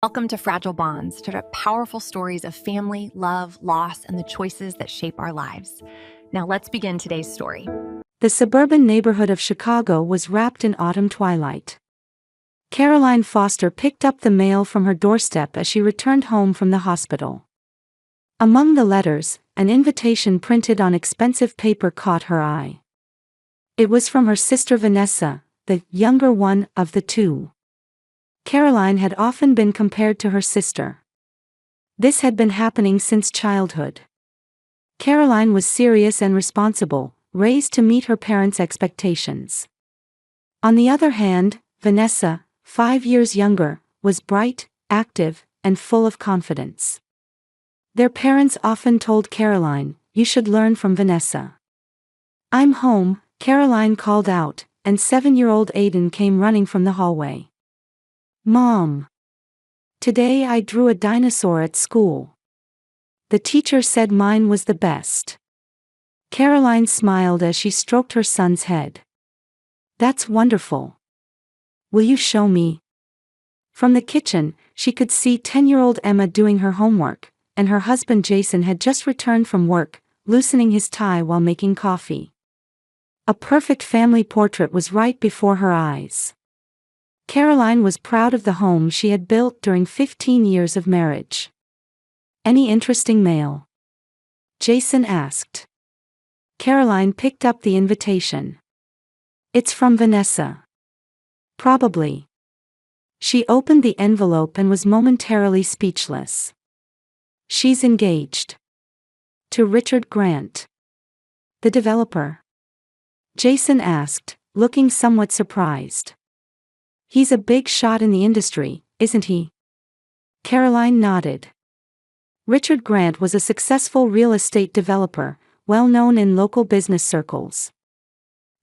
Welcome to Fragile Bonds, to the powerful stories of family, love, loss, and the choices that shape our lives. Now let's begin today's story. The suburban neighborhood of Chicago was wrapped in autumn twilight. Caroline Foster picked up the mail from her doorstep as she returned home from the hospital. Among the letters, an invitation printed on expensive paper caught her eye. It was from her sister Vanessa, the younger one of the two. Caroline had often been compared to her sister. This had been happening since childhood. Caroline was serious and responsible, raised to meet her parents' expectations. On the other hand, Vanessa, 5 years younger, was bright, active, and full of confidence. Their parents often told Caroline, "You should learn from Vanessa." "I'm home," Caroline called out, and 7-year-old Aiden came running from the hallway. "Mom. Today I drew a dinosaur at school. The teacher said mine was the best." Caroline smiled as she stroked her son's head. "That's wonderful. Will you show me?" From the kitchen, she could see 10-year-old Emma doing her homework, and her husband Jason had just returned from work, loosening his tie while making coffee. A perfect family portrait was right before her eyes. Caroline was proud of the home she had built during 15 years of marriage. "Any interesting mail?" Jason asked. Caroline picked up the invitation. "It's from Vanessa." "Probably." She opened the envelope and was momentarily speechless. "She's engaged. To Richard Grant." "The developer?" Jason asked, looking somewhat surprised. "He's a big shot in the industry, isn't he?" Caroline nodded. Richard Grant was a successful real estate developer, well known in local business circles.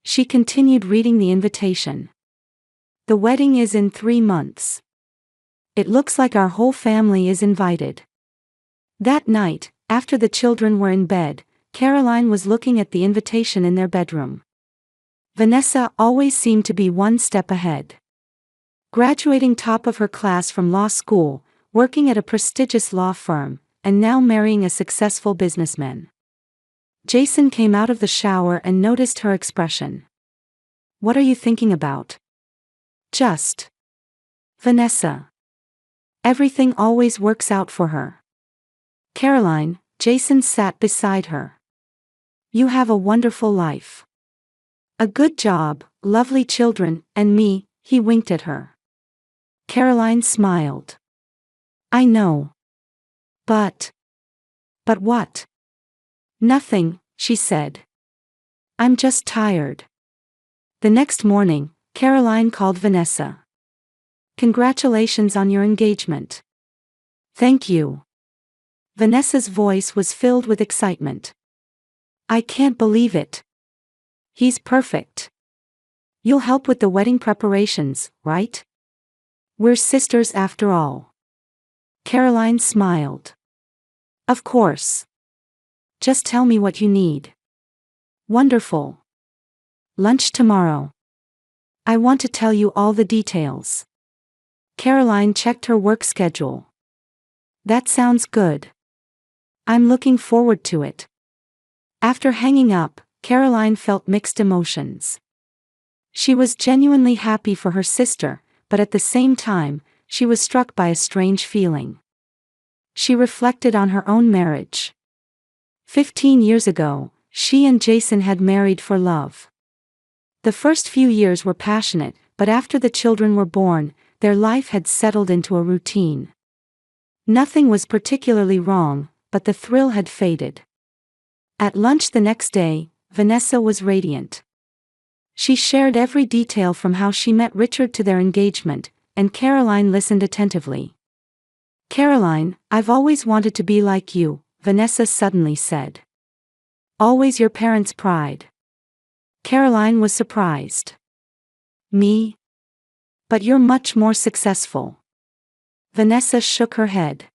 She continued reading the invitation. "The wedding is in 3 months. It looks like our whole family is invited." That night, after the children were in bed, Caroline was looking at the invitation in their bedroom. Vanessa always seemed to be one step ahead. Graduating top of her class from law school, working at a prestigious law firm, and now marrying a successful businessman. Jason came out of the shower and noticed her expression. "What are you thinking about?" "Just Vanessa. Everything always works out for her." "Caroline," Jason sat beside her. "You have a wonderful life. A good job, lovely children, and me," he winked at her. Caroline smiled. "I know. But what?" "Nothing," she said. "I'm just tired." The next morning, Caroline called Vanessa. "Congratulations on your engagement." "Thank you." Vanessa's voice was filled with excitement. "I can't believe it. He's perfect. You'll help with the wedding preparations, right? We're sisters after all." Caroline smiled. "Of course. Just tell me what you need." "Wonderful. Lunch tomorrow. I want to tell you all the details." Caroline checked her work schedule. "That sounds good. I'm looking forward to it." After hanging up, Caroline felt mixed emotions. She was genuinely happy for her sister, but at the same time, she was struck by a strange feeling. She reflected on her own marriage. 15 years ago, she and Jason had married for love. The first few years were passionate, but after the children were born, their life had settled into a routine. Nothing was particularly wrong, but the thrill had faded. At lunch the next day, Vanessa was radiant. She shared every detail from how she met Richard to their engagement, and Caroline listened attentively. "Caroline, I've always wanted to be like you," Vanessa suddenly said. "Always your parents' pride." Caroline was surprised. "Me? But you're much more successful." Vanessa shook her head.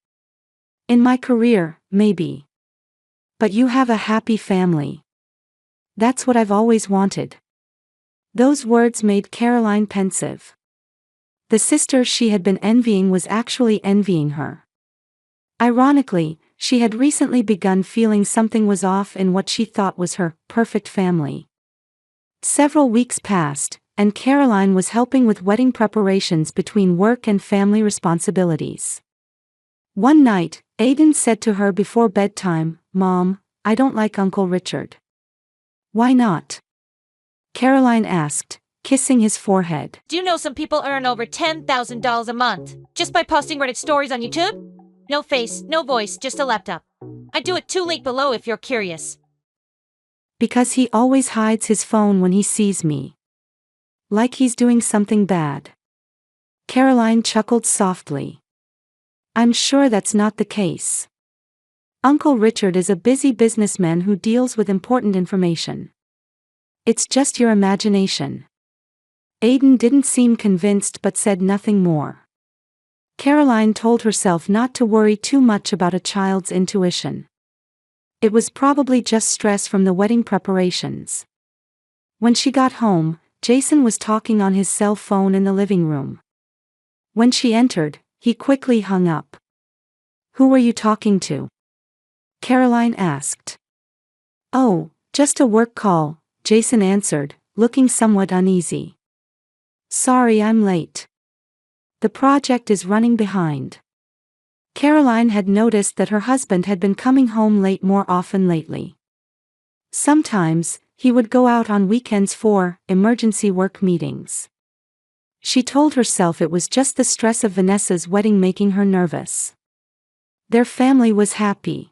"In my career, maybe. But you have a happy family. That's what I've always wanted." Those words made Caroline pensive. The sister she had been envying was actually envying her. Ironically, she had recently begun feeling something was off in what she thought was her perfect family. Several weeks passed, and Caroline was helping with wedding preparations between work and family responsibilities. One night, Aidan said to her before bedtime, "Mom, I don't like Uncle Richard." "Why not?" Caroline asked, kissing his forehead. Do you know some people earn over $10,000 a month just by posting Reddit stories on YouTube? No face, no voice, just a laptop. I do it too, link below if you're curious. Because he always hides his phone when he sees me. Like he's doing something bad. Caroline chuckled softly. I'm sure that's not the case. Uncle Richard is a busy businessman who deals with important information. It's just your imagination. Aidan didn't seem convinced but said nothing more. Caroline told herself not to worry too much about a child's intuition. It was probably just stress from the wedding preparations. When she got home, Jason was talking on his cell phone in the living room. When she entered, he quickly hung up. Who were you talking to? Caroline asked. Oh, just a work call, Jason answered, looking somewhat uneasy. Sorry I'm late. The project is running behind. Caroline had noticed that her husband had been coming home late more often lately. Sometimes, he would go out on weekends for emergency work meetings. She told herself it was just the stress of Vanessa's wedding making her nervous. Their family was happy.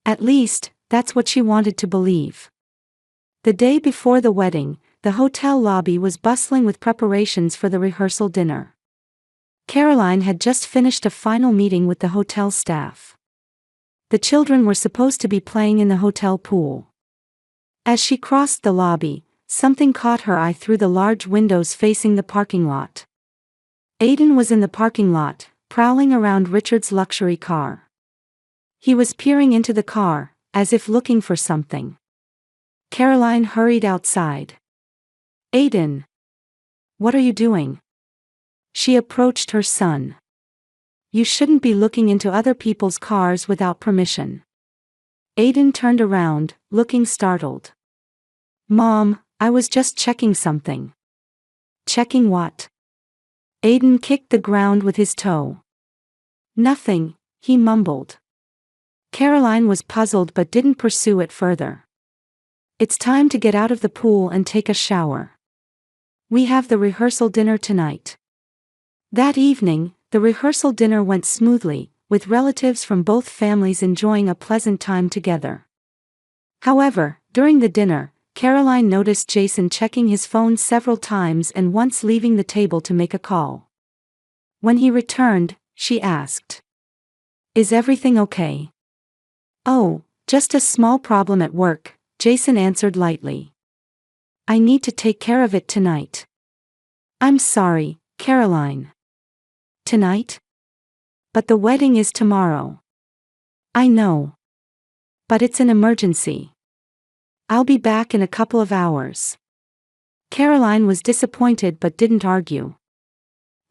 At least, that's what she wanted to believe. The day before the wedding, the hotel lobby was bustling with preparations for the rehearsal dinner. Caroline had just finished a final meeting with the hotel staff. The children were supposed to be playing in the hotel pool. As she crossed the lobby, something caught her eye through the large windows facing the parking lot. Aidan was in the parking lot, prowling around Richard's luxury car. He was peering into the car, as if looking for something. Caroline hurried outside. Aidan! What are you doing? She approached her son. You shouldn't be looking into other people's cars without permission. Aidan turned around, looking startled. Mom, I was just checking something. Checking what? Aidan kicked the ground with his toe. Nothing, he mumbled. Caroline was puzzled but didn't pursue it further. It's time to get out of the pool and take a shower. We have the rehearsal dinner tonight. That evening, the rehearsal dinner went smoothly, with relatives from both families enjoying a pleasant time together. However, during the dinner, Caroline noticed Jason checking his phone several times and once leaving the table to make a call. When he returned, she asked, Is everything okay? Oh, just a small problem at work, Jason answered lightly. I need to take care of it tonight. I'm sorry, Caroline. Tonight? But the wedding is tomorrow. I know. But it's an emergency. I'll be back in a couple of hours. Caroline was disappointed but didn't argue.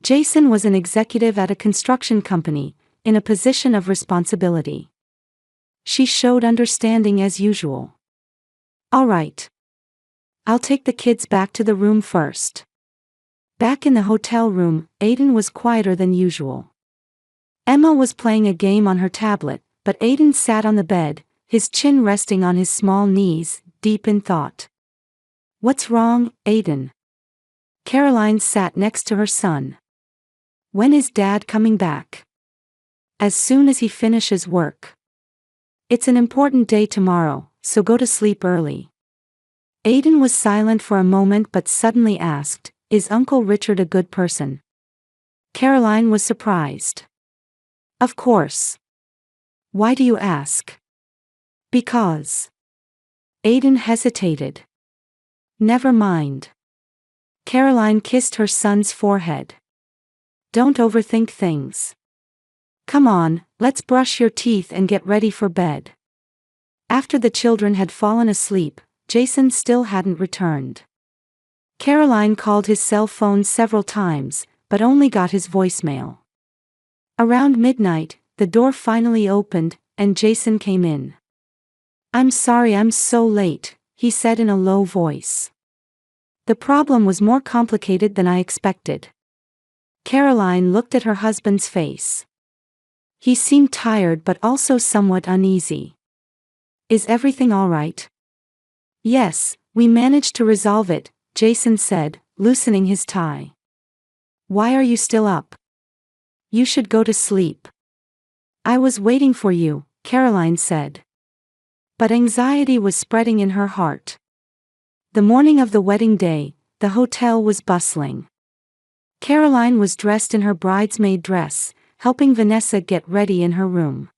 Jason was an executive at a construction company, in a position of responsibility. She showed understanding as usual. All right. I'll take the kids back to the room first. Back in the hotel room, Aidan was quieter than usual. Emma was playing a game on her tablet, but Aidan sat on the bed, his chin resting on his small knees, deep in thought. What's wrong, Aidan? Caroline sat next to her son. When is Dad coming back? As soon as he finishes work. It's an important day tomorrow, so go to sleep early. Aidan was silent for a moment but suddenly asked, Is Uncle Richard a good person? Caroline was surprised. Of course. Why do you ask? Because. Aidan hesitated. Never mind. Caroline kissed her son's forehead. Don't overthink things. Come on, let's brush your teeth and get ready for bed. After the children had fallen asleep, Jason still hadn't returned. Caroline called his cell phone several times, but only got his voicemail. Around midnight, the door finally opened, and Jason came in. "I'm sorry I'm so late," he said in a low voice. "The problem was more complicated than I expected." Caroline looked at her husband's face. He seemed tired but also somewhat uneasy. "Is everything all right?" "Yes, we managed to resolve it," Jason said, loosening his tie. "Why are you still up? You should go to sleep." "I was waiting for you," Caroline said. But anxiety was spreading in her heart. The morning of the wedding day, the hotel was bustling. Caroline was dressed in her bridesmaid dress, helping Vanessa get ready in her room.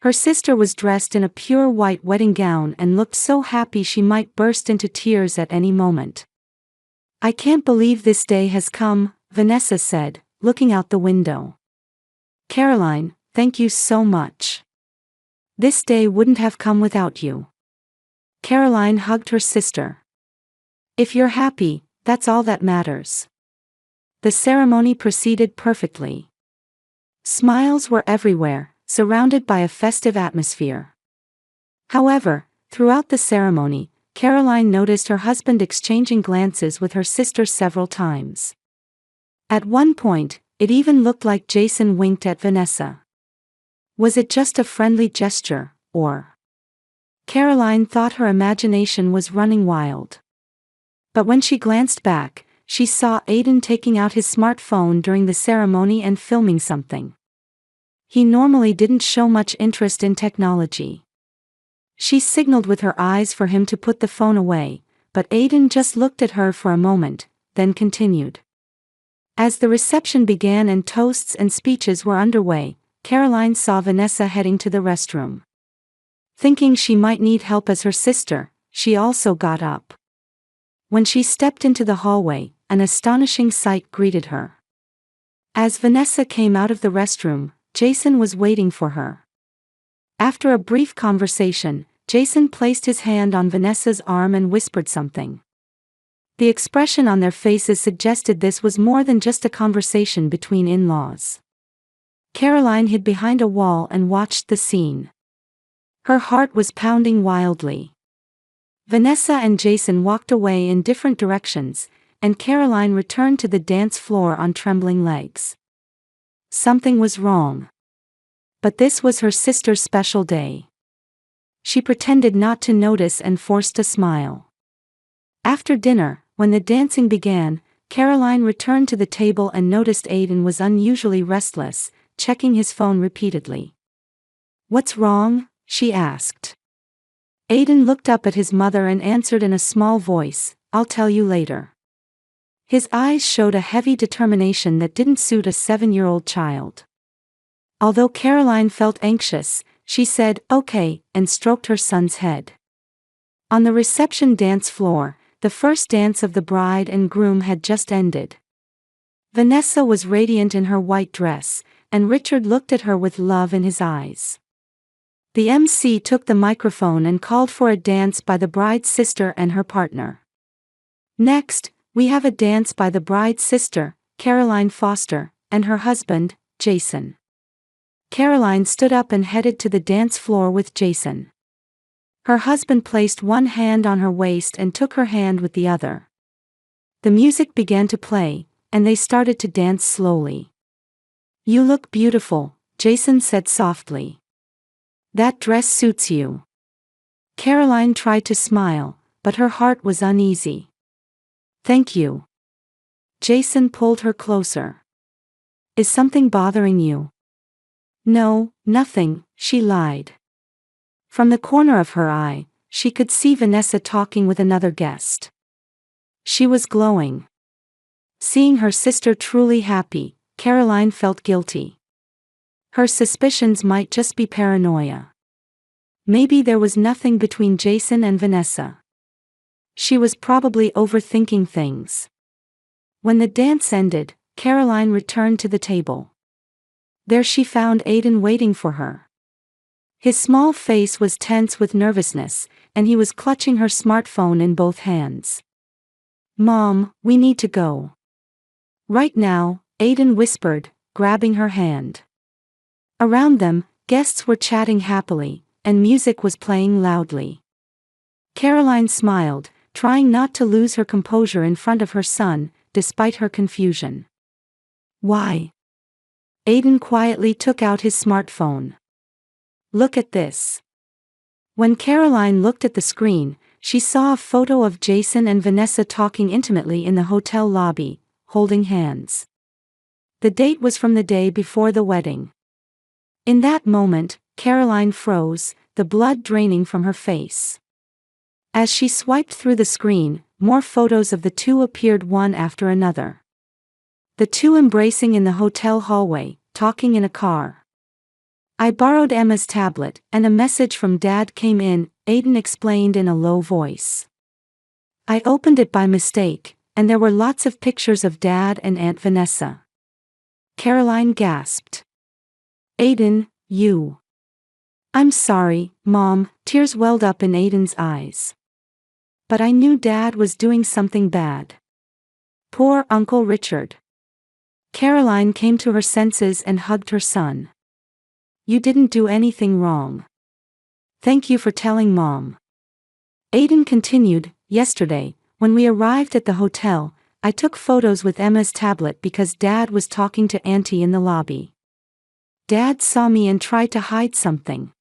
Her sister was dressed in a pure white wedding gown and looked so happy she might burst into tears at any moment. "I can't believe this day has come," Vanessa said, looking out the window. "Caroline, thank you so much. This day wouldn't have come without you." Caroline hugged her sister. "If you're happy, that's all that matters." The ceremony proceeded perfectly. Smiles were everywhere, surrounded by a festive atmosphere. However, throughout the ceremony, Caroline noticed her husband exchanging glances with her sister several times. At one point, it even looked like Jason winked at Vanessa. Was it just a friendly gesture, or? Caroline thought her imagination was running wild. But when she glanced back, she saw Aiden taking out his smartphone during the ceremony and filming something. He normally didn't show much interest in technology. She signaled with her eyes for him to put the phone away, but Aiden just looked at her for a moment, then continued. As the reception began and toasts and speeches were underway, Caroline saw Vanessa heading to the restroom. Thinking she might need help as her sister, she also got up. When she stepped into the hallway, an astonishing sight greeted her. As Vanessa came out of the restroom, Jason was waiting for her. After a brief conversation, Jason placed his hand on Vanessa's arm and whispered something. The expression on their faces suggested this was more than just a conversation between in-laws. Caroline hid behind a wall and watched the scene. Her heart was pounding wildly. Vanessa and Jason walked away in different directions, and Caroline returned to the dance floor on trembling legs. Something was wrong. But this was her sister's special day. She pretended not to notice and forced a smile. After dinner, when the dancing began, Caroline returned to the table and noticed Aiden was unusually restless, checking his phone repeatedly. "What's wrong?" she asked. Aiden looked up at his mother and answered in a small voice, "I'll tell you later." His eyes showed a heavy determination that didn't suit a 7-year-old child. Although Caroline felt anxious, she said, "Okay," and stroked her son's head. On the reception dance floor, the first dance of the bride and groom had just ended. Vanessa was radiant in her white dress, and Richard looked at her with love in his eyes. The MC took the microphone and called for a dance by the bride's sister and her partner. "Next, we have a dance by the bride's sister, Caroline Foster, and her husband, Jason." Caroline stood up and headed to the dance floor with Jason. Her husband placed one hand on her waist and took her hand with the other. The music began to play, and they started to dance slowly. "You look beautiful," Jason said softly. "That dress suits you." Caroline tried to smile, but her heart was uneasy. "Thank you." Jason pulled her closer. "Is something bothering you?" "No, nothing," she lied. From the corner of her eye, she could see Vanessa talking with another guest. She was glowing. Seeing her sister truly happy, Caroline felt guilty. Her suspicions might just be paranoia. Maybe there was nothing between Jason and Vanessa. She was probably overthinking things. When the dance ended, Caroline returned to the table. There she found Aiden waiting for her. His small face was tense with nervousness, and he was clutching her smartphone in both hands. "Mom, we need to go." Right now, Aiden whispered, grabbing her hand. Around them, guests were chatting happily, and music was playing loudly. Caroline smiled, trying not to lose her composure in front of her son, despite her confusion. Why? Aiden quietly took out his smartphone. Look at this. When Caroline looked at the screen, she saw a photo of Jason and Vanessa talking intimately in the hotel lobby, holding hands. The date was from the day before the wedding. In that moment, Caroline froze, the blood draining from her face. As she swiped through the screen, more photos of the two appeared one after another. The two embracing in the hotel hallway, talking in a car. I borrowed Emma's tablet, and a message from Dad came in, Aiden explained in a low voice. I opened it by mistake, and there were lots of pictures of Dad and Aunt Vanessa. Caroline gasped. Aiden, you. I'm sorry, Mom, tears welled up in Aiden's eyes. But I knew Dad was doing something bad. Poor Uncle Richard. Caroline came to her senses and hugged her son. You didn't do anything wrong. Thank you for telling Mom. Aiden continued, yesterday, when we arrived at the hotel, I took photos with Emma's tablet because Dad was talking to Auntie in the lobby. Dad saw me and tried to hide something.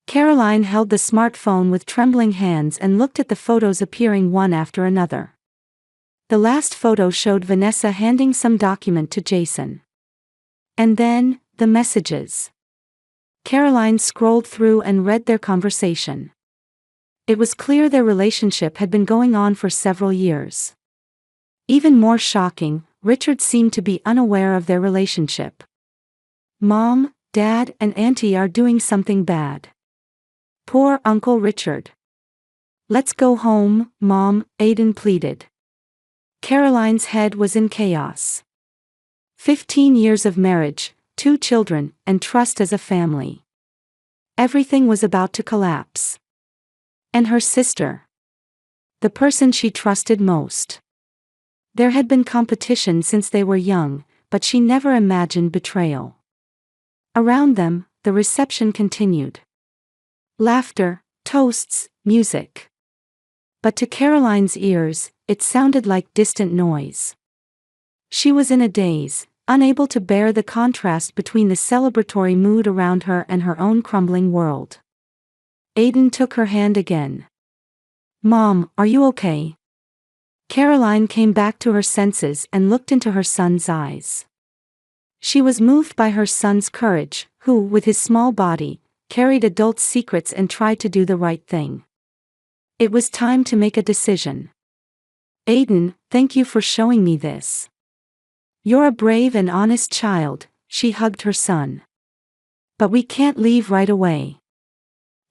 Caroline held the smartphone with trembling hands and looked at the photos appearing one after another. The last photo showed Vanessa handing some document to Jason. And then, the messages. Caroline scrolled through and read their conversation. It was clear their relationship had been going on for several years. Even more shocking, Richard seemed to be unaware of their relationship. Mom, Dad, and Auntie are doing something bad. Poor Uncle Richard. Let's go home, Mom, Aiden pleaded. Caroline's head was in chaos. 15 years of marriage, 2 children, and trust as a family. Everything was about to collapse. And her sister. The person she trusted most. There had been competition since they were young, but she never imagined betrayal. Around them, the reception continued. Laughter, toasts, music. But to Caroline's ears, it sounded like distant noise. She was in a daze, unable to bear the contrast between the celebratory mood around her and her own crumbling world. Aiden took her hand again. Mom, are you okay? Caroline came back to her senses and looked into her son's eyes. She was moved by her son's courage, who, with his small body, carried adult secrets and tried to do the right thing. It was time to make a decision. Aiden, thank you for showing me this. You're a brave and honest child, she hugged her son. But we can't leave right away.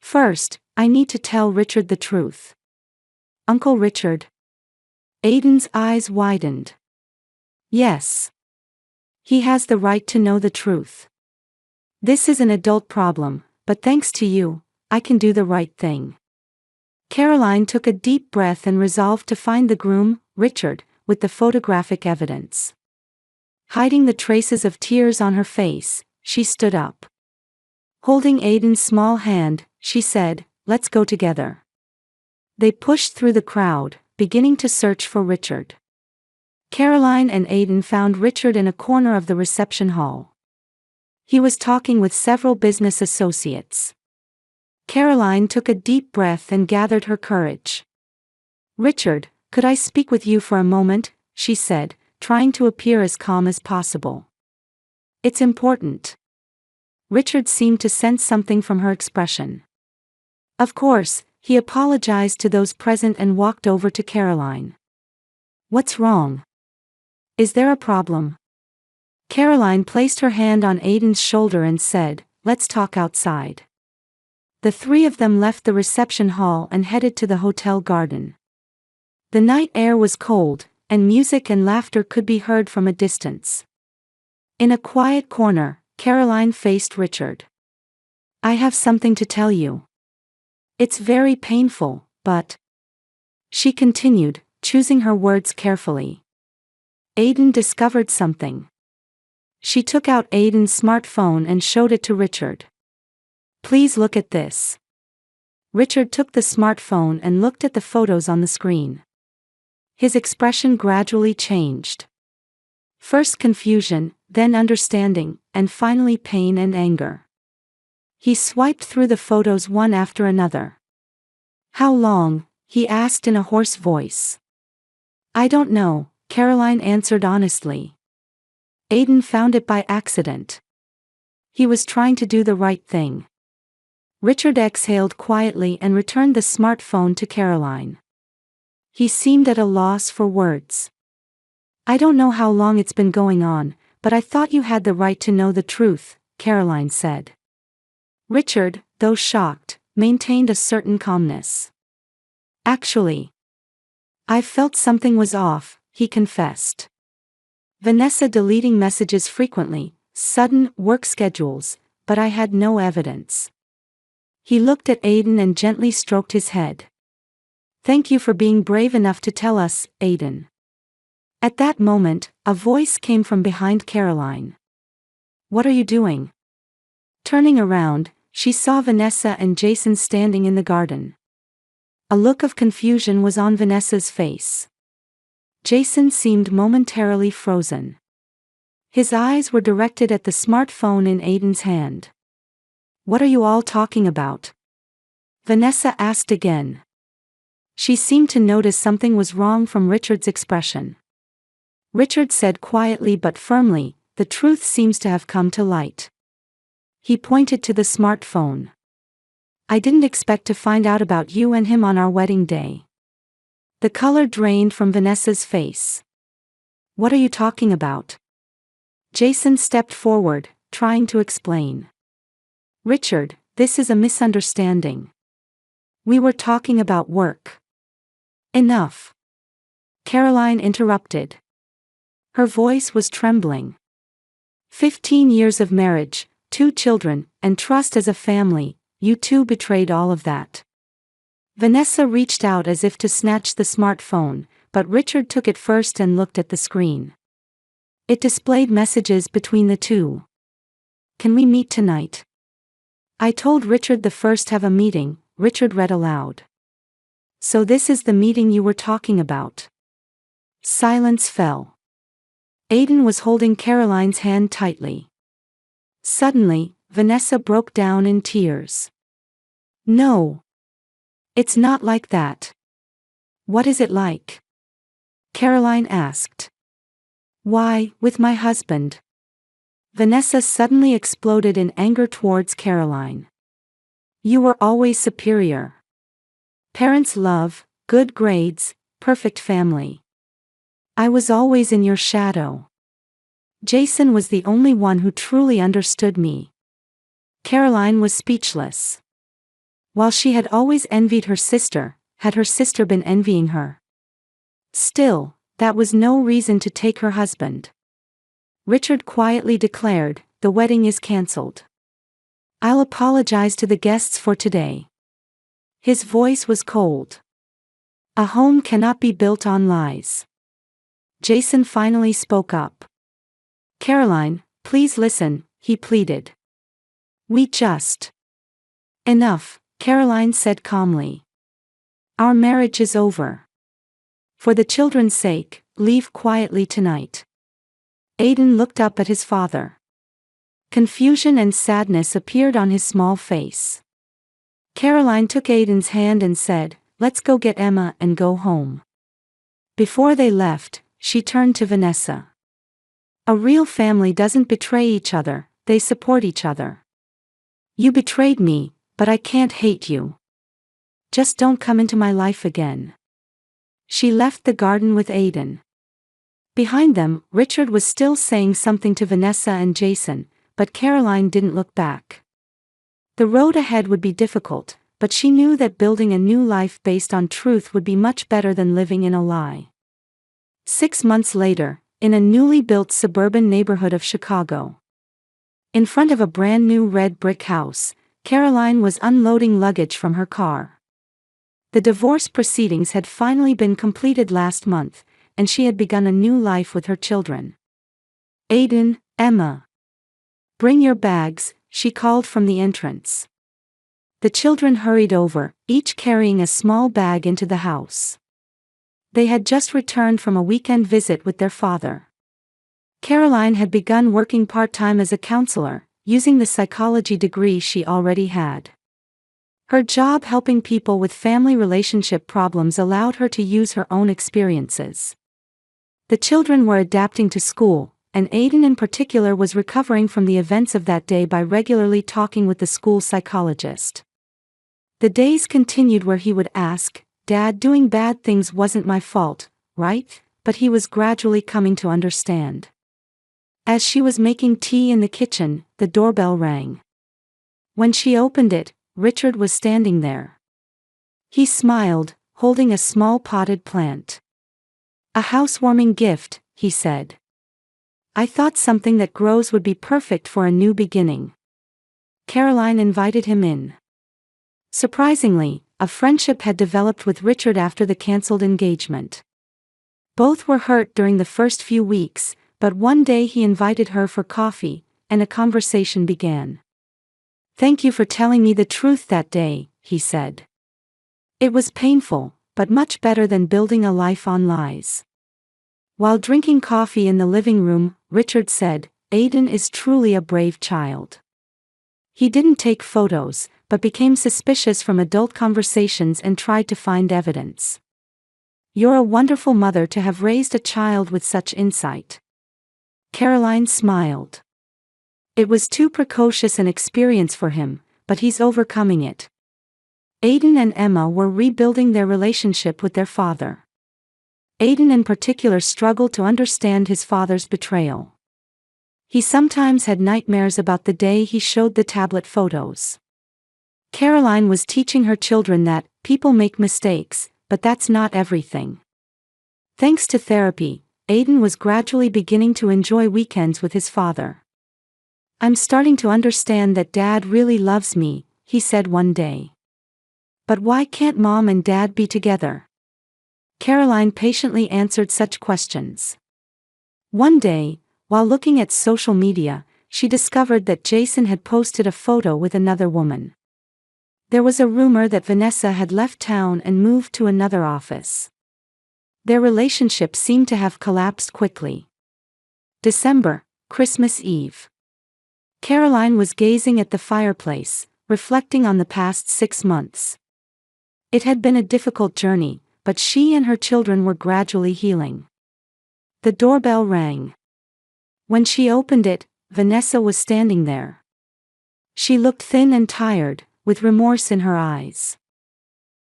First, I need to tell Richard the truth. Uncle Richard. Aiden's eyes widened. Yes. He has the right to know the truth. This is an adult problem, but thanks to you, I can do the right thing. Caroline took a deep breath and resolved to find the groom, Richard, with the photographic evidence. Hiding the traces of tears on her face, she stood up. Holding Aiden's small hand, she said, "Let's go together." They pushed through the crowd, beginning to search for Richard. Caroline and Aiden found Richard in a corner of the reception hall. He was talking with several business associates. Caroline took a deep breath and gathered her courage. "Richard, could I speak with you for a moment?" she said, trying to appear as calm as possible. "It's important." Richard seemed to sense something from her expression. Of course, he apologized to those present and walked over to Caroline. "What's wrong? Is there a problem?" Caroline placed her hand on Aiden's shoulder and said, "Let's talk outside." The three of them left the reception hall and headed to the hotel garden. The night air was cold, and music and laughter could be heard from a distance. In a quiet corner, Caroline faced Richard. "I have something to tell you. It's very painful, but..." She continued, choosing her words carefully. Aiden discovered something. She took out Aiden's smartphone and showed it to Richard. Please look at this. Richard took the smartphone and looked at the photos on the screen. His expression gradually changed. First confusion, then understanding, and finally pain and anger. He swiped through the photos one after another. How long? He asked in a hoarse voice. I don't know, Caroline answered honestly. Aiden found it by accident. He was trying to do the right thing. Richard exhaled quietly and returned the smartphone to Caroline. He seemed at a loss for words. I don't know how long it's been going on, but I thought you had the right to know the truth, Caroline said. Richard, though shocked, maintained a certain calmness. Actually, I felt something was off, he confessed. Vanessa deleting messages frequently, sudden work schedules, but I had no evidence. He looked at Aiden and gently stroked his head. Thank you for being brave enough to tell us, Aiden. At that moment, a voice came from behind Caroline. What are you doing? Turning around, she saw Vanessa and Jason standing in the garden. A look of confusion was on Vanessa's face. Jason seemed momentarily frozen. His eyes were directed at the smartphone in Aiden's hand. What are you all talking about? Vanessa asked again. She seemed to notice something was wrong from Richard's expression. Richard said quietly but firmly, the truth seems to have come to light. He pointed to the smartphone. I didn't expect to find out about you and him on our wedding day. The color drained from Vanessa's face. What are you talking about? Jason stepped forward, trying to explain. Richard, this is a misunderstanding. We were talking about work. Enough. Caroline interrupted. Her voice was trembling. 15 years of marriage, 2 children, and trust as a family, you two betrayed all of that. Vanessa reached out as if to snatch the smartphone, but Richard took it first and looked at the screen. It displayed messages between the two. Can we meet tonight? I told Richard the first have a meeting, Richard read aloud. So this is the meeting you were talking about. Silence fell. Aiden was holding Caroline's hand tightly. Suddenly, Vanessa broke down in tears. No. It's not like that. What is it like? Caroline asked. Why, with my husband. Vanessa suddenly exploded in anger towards Caroline. You were always superior. Parents' love, good grades, perfect family. I was always in your shadow. Jason was the only one who truly understood me. Caroline was speechless. While she had always envied her sister, had her sister been envying her? Still, that was no reason to take her husband. Richard quietly declared, the wedding is cancelled. I'll apologize to the guests for today. His voice was cold. A home cannot be built on lies. Jason finally spoke up. Caroline, please listen, he pleaded. We just. Enough, Caroline said calmly. Our marriage is over. For the children's sake, leave quietly tonight. Aiden looked up at his father. Confusion and sadness appeared on his small face. Caroline took Aiden's hand and said, let's go get Emma and go home. Before they left, she turned to Vanessa. A real family doesn't betray each other, they support each other. You betrayed me, but I can't hate you. Just don't come into my life again. She left the garden with Aiden. Behind them, Richard was still saying something to Vanessa and Jason, but Caroline didn't look back. The road ahead would be difficult, but she knew that building a new life based on truth would be much better than living in a lie. 6 months later, in a newly built suburban neighborhood of Chicago. In front of a brand new red brick house, Caroline was unloading luggage from her car. The divorce proceedings had finally been completed last month, and she had begun a new life with her children. Aiden, Emma. Bring your bags, she called from the entrance. The children hurried over, each carrying a small bag into the house. They had just returned from a weekend visit with their father. Caroline had begun working part-time as a counselor, using the psychology degree she already had. Her job helping people with family relationship problems allowed her to use her own experiences. The children were adapting to school, and Aiden in particular was recovering from the events of that day by regularly talking with the school psychologist. The days continued where he would ask, "Dad, doing bad things wasn't my fault, right?" But he was gradually coming to understand. As she was making tea in the kitchen, the doorbell rang. When she opened it, Richard was standing there. He smiled, holding a small potted plant. "A housewarming gift," he said. "I thought something that grows would be perfect for a new beginning." Caroline invited him in. Surprisingly, a friendship had developed with Richard after the cancelled engagement. Both were hurt during the first few weeks, but one day he invited her for coffee, and a conversation began. "Thank you for telling me the truth that day," he said. "It was painful, but much better than building a life on lies." While drinking coffee in the living room, Richard said, "Aiden is truly a brave child. He didn't take photos, but became suspicious from adult conversations and tried to find evidence. You're a wonderful mother to have raised a child with such insight." Caroline smiled. It was too precocious an experience for him, but he's overcoming it. Aiden and Emma were rebuilding their relationship with their father. Aiden in particular struggled to understand his father's betrayal. He sometimes had nightmares about the day he showed the tablet photos. Caroline was teaching her children that people make mistakes, but that's not everything. Thanks to therapy, Aiden was gradually beginning to enjoy weekends with his father. "I'm starting to understand that Dad really loves me," he said one day. "But why can't Mom and Dad be together?" Caroline patiently answered such questions. One day, while looking at social media, she discovered that Jason had posted a photo with another woman. There was a rumor that Vanessa had left town and moved to another office. Their relationship seemed to have collapsed quickly. December, Christmas Eve. Caroline was gazing at the fireplace, reflecting on the past 6 months. It had been a difficult journey, but she and her children were gradually healing. The doorbell rang. When she opened it, Vanessa was standing there. She looked thin and tired, with remorse in her eyes.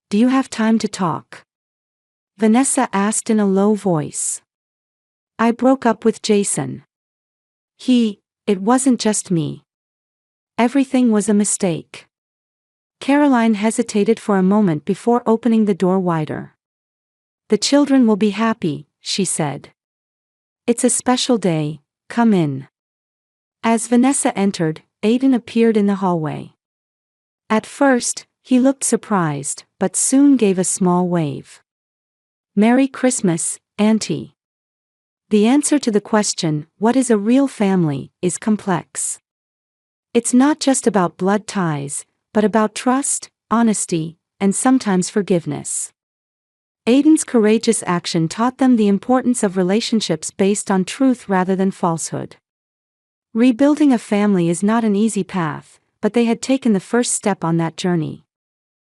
"Do you have time to talk?" Vanessa asked in a low voice. "I broke up with Jason. It wasn't just me. Everything was a mistake." Caroline hesitated for a moment before opening the door wider. "The children will be happy," she said. "It's a special day, come in." As Vanessa entered, Aiden appeared in the hallway. At first, he looked surprised, but soon gave a small wave. "Merry Christmas, Auntie." The answer to the question, what is a real family, is complex. It's not just about blood ties, but about trust, honesty, and sometimes forgiveness. Aiden's courageous action taught them the importance of relationships based on truth rather than falsehood. Rebuilding a family is not an easy path, but they had taken the first step on that journey.